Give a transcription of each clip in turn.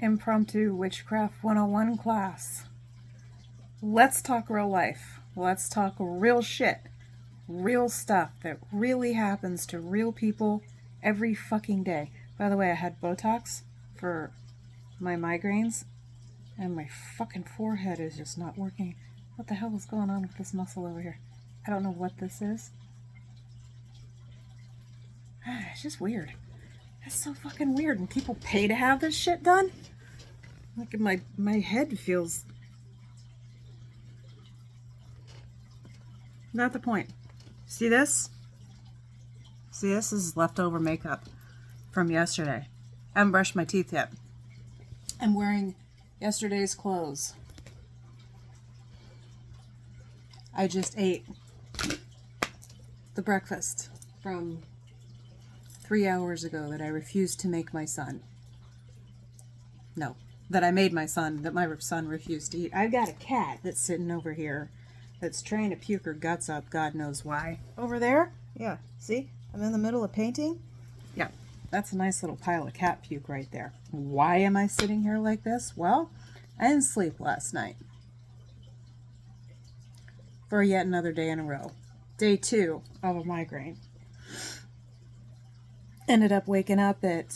impromptu Witchcraft 101 class. Let's talk real life. Let's talk real shit. Real stuff that really happens to real people every fucking day. By the way, I had Botox for my migraines, and my fucking forehead is just not working. What the hell is going on with this muscle over here? I don't know what this is. It's just weird. It's so fucking weird. And people pay to have this shit done? Like my head feels... Not the point. See this? See, this is leftover makeup from yesterday. I haven't brushed my teeth yet. I'm wearing yesterday's clothes. I just ate the breakfast from 3 hours ago that I refused to make my son. No, that I made my son, that my son refused to eat. I've got a cat that's sitting over here that's trying to puke her guts up, God knows why. Over there? Yeah, see? I'm in the middle of painting. Yeah, that's a nice little pile of cat puke right there. Why am I sitting here like this? Well, I didn't sleep last night. For yet another day in a row. Day 2 of a migraine. Ended up waking up at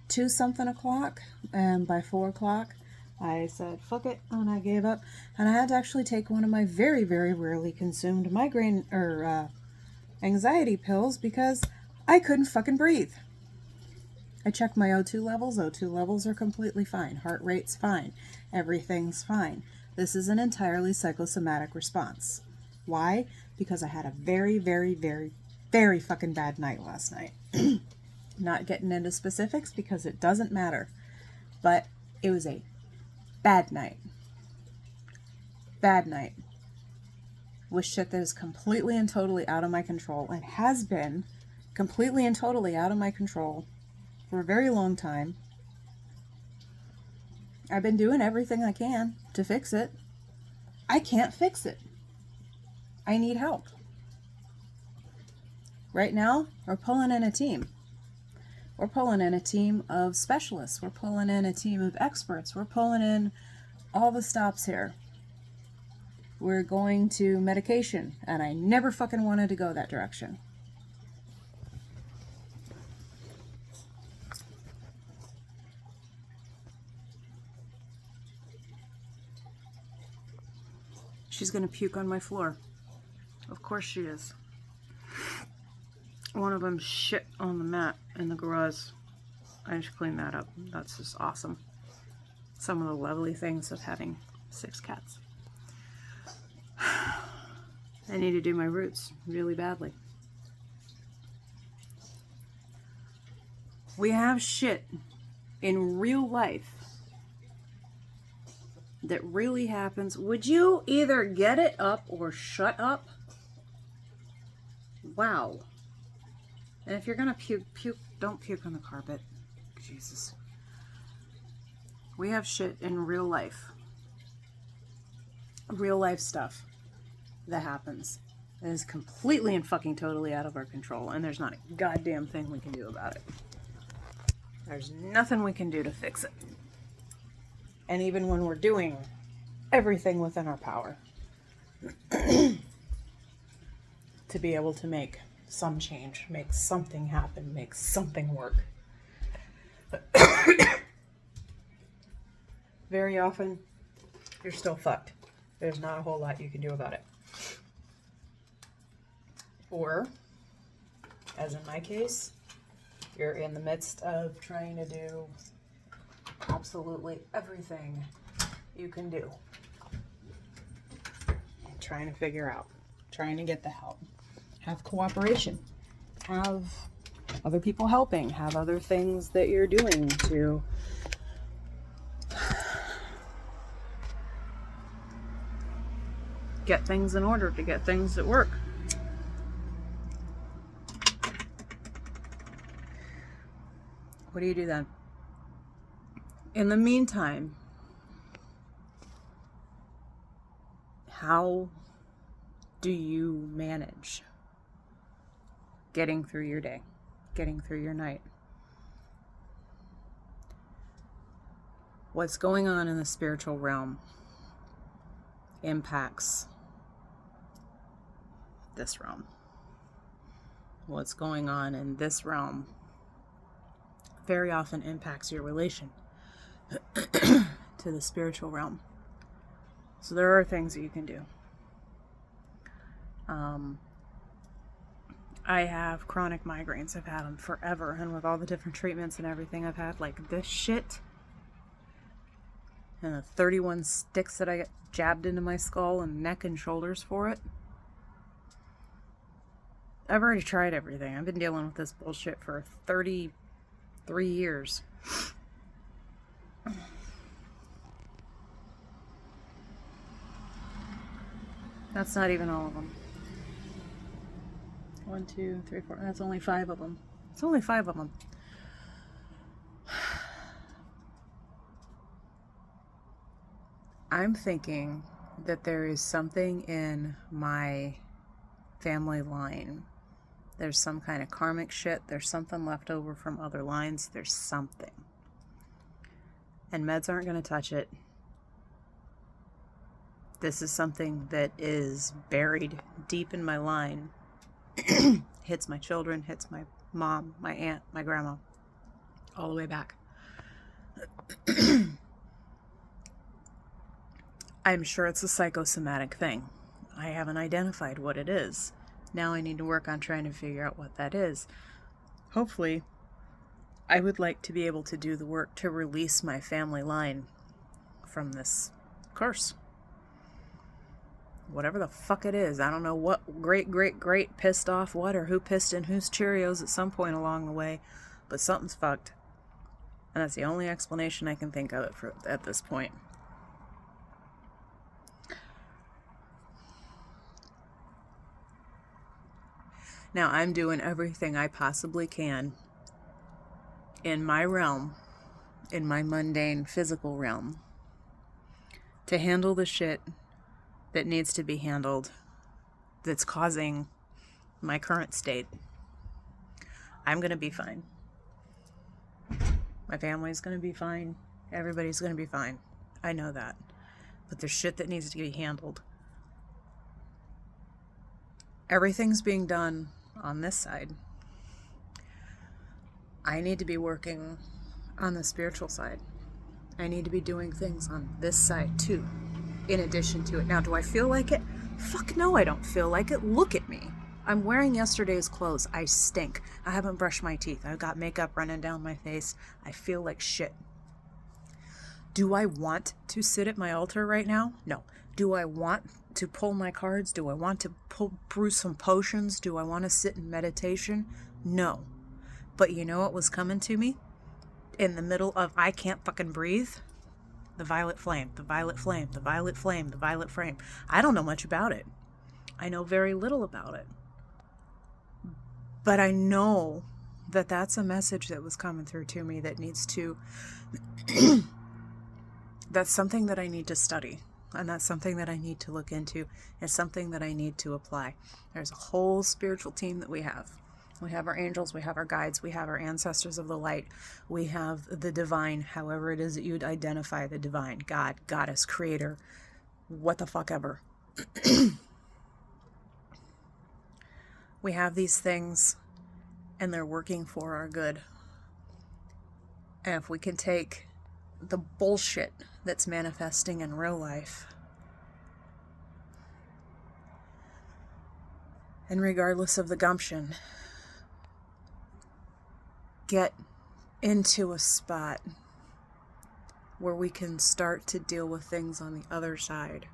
2-something o'clock, and by 4 o'clock, I said, fuck it, and I gave up. And I had to actually take one of my very, very rarely consumed migraine or anxiety pills because I couldn't fucking breathe. I checked my O2 levels. O2 levels are completely fine. Heart rate's fine. Everything's fine. This is an entirely psychosomatic response. Why? Because I had a very, very, very, very fucking bad night last night. Not getting into specifics because it doesn't matter. But it was a bad night. Bad night. With shit that is completely and totally out of my control and has been completely and totally out of my control for a very long time. I've been doing everything I can to fix it. I can't fix it. I need help. Right now, we're pulling in a team. We're pulling in a team of specialists. We're pulling in a team of experts. We're pulling in all the stops here. We're going to medication, and I never fucking wanted to go that direction. She's gonna puke on my floor. Of course she is. One of them shit on the mat in the garage. I just cleaned that up. That's just awesome. Some of the lovely things of having 6 cats. I need to do my roots really badly. We have shit in real life that really happens. Would you either get it up or shut up? Wow. And if you're gonna puke, don't puke on the carpet. Jesus. We have shit in real life. Real life stuff that happens. That is completely and fucking totally out of our control. And there's not a goddamn thing we can do about it. There's nothing we can do to fix it. And even when we're doing everything within our power to be able to make some change, make something happen, make something work. Very often, you're still fucked. There's not a whole lot you can do about it. Or, as in my case, you're in the midst of trying to do absolutely everything you can do. Trying to figure out, trying to get the help. Have cooperation. Have other people helping. Have other things that you're doing to get things in order, to get things that work. What do you do then? In the meantime, how do you manage getting through your day, getting through your night? What's going on in the spiritual realm impacts this realm. What's going on in this realm very often impacts your relation to the spiritual realm. So there are things that you can do. I have chronic migraines. I've had them forever, and with all the different treatments and everything I've had, like this shit and the 31 sticks that I get jabbed into my skull and neck and shoulders for it. I've already tried everything. I've been dealing with this bullshit for 33 years. That's not even all of them. 1, 2, 3, 4. That's only 5 of them. It's only 5 of them. I'm thinking that there is something in my family line. There's some kind of karmic shit. There's something left over from other lines. There's something. And meds aren't going to touch it. This is something that is buried deep in my line. Hits my children, hits my mom, my aunt, my grandma, all the way back. I'm sure it's a psychosomatic thing. I haven't identified what it is. Now I need to work on trying to figure out what that is. Hopefully, I would like to be able to do the work to release my family line from this curse. Whatever the fuck it is. I don't know what great pissed off what or who pissed in whose Cheerios at some point along the way, but something's fucked. And that's the only explanation I can think of it at this point. Now, I'm doing everything I possibly can in my realm, in my mundane physical realm, to handle the shit that needs to be handled that's causing my current state. I'm going to be fine. My family's going to be fine. Everybody's going to be fine. I know that. But there's shit that needs to be handled. Everything's being done on this side. I need to be working on the spiritual side. I need to be doing things on this side too, in addition to it. Now, do I feel like it? Fuck no, I don't feel like it. Look at me. I'm wearing yesterday's clothes. I stink. I haven't brushed my teeth. I've got makeup running down my face. I feel like shit. Do I want to sit at my altar right now? No. Do I want to pull my cards? Do I want to brew some potions? Do I want to sit in meditation? No. But you know what was coming to me? In the middle of I can't fucking breathe? The violet flame, the violet flame, the violet flame, the violet flame. I don't know much about it. I know very little about it. But I know that that's a message that was coming through to me that needs to... that's something that I need to study. And that's something that I need to look into. It's something that I need to apply. There's a whole spiritual team that we have. We have our angels, we have our guides, we have our ancestors of the light, we have the divine, however it is that you'd identify the divine, God, goddess, creator, what the fuck ever. We have these things, and they're working for our good. And if we can take the bullshit that's manifesting in real life, and regardless of the gumption, get into a spot where we can start to deal with things on the other side.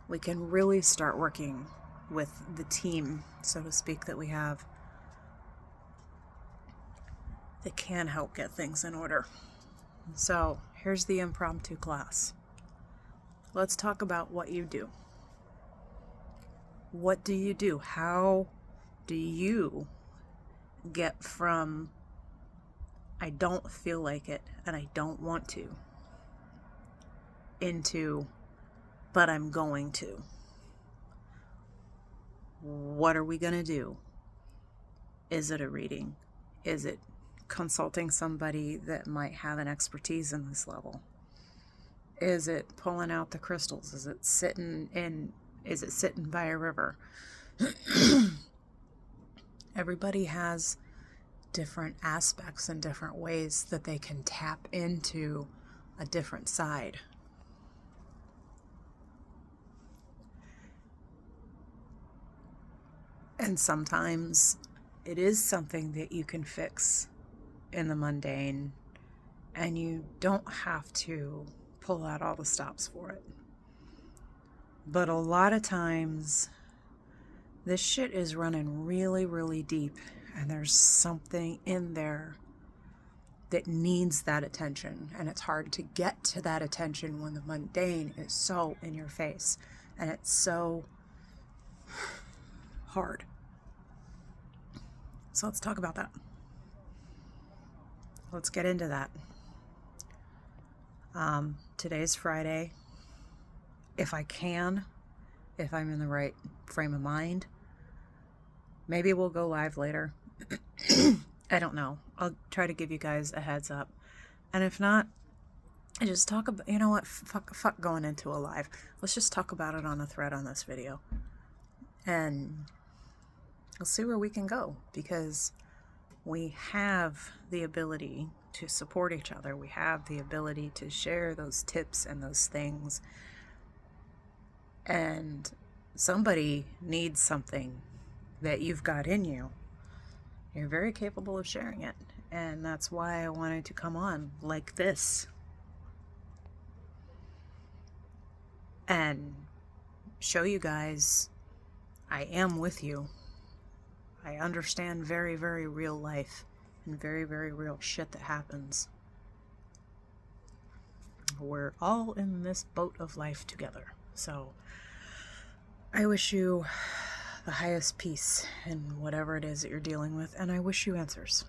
We can really start working with the team, so to speak, that we have that can help get things in order. So here's the impromptu class. Let's talk about what you do. What do you do? How do you get from I don't feel like it and I don't want to into but I'm going to? What are we going to do? Is it a reading? Is it consulting somebody that might have an expertise in this level? Is it pulling out the crystals? Is it sitting by a river? Everybody has different aspects and different ways that they can tap into a different side. And sometimes it is something that you can fix in the mundane, and you don't have to pull out all the stops for it. But a lot of times, this shit is running really, really deep, and there's something in there that needs that attention, and it's hard to get to that attention when the mundane is so in your face, and it's so hard. So let's talk about that. Let's get into that. Today's Friday. If I'm in the right frame of mind, maybe we'll go live later. I don't know. I'll try to give you guys a heads up. And if not, I just talk about, you know what, fuck going into a live. Let's just talk about it on a thread on this video. And we'll see where we can go, because we have the ability to support each other. We have the ability to share those tips and those things. And somebody needs something that you've got in you. You're very capable of sharing it. And that's why I wanted to come on like this and show you guys I am with you. I understand very, very real life and very, very real shit that happens. We're all in this boat of life together. So I wish you the highest peace in whatever it is that you're dealing with, and I wish you answers.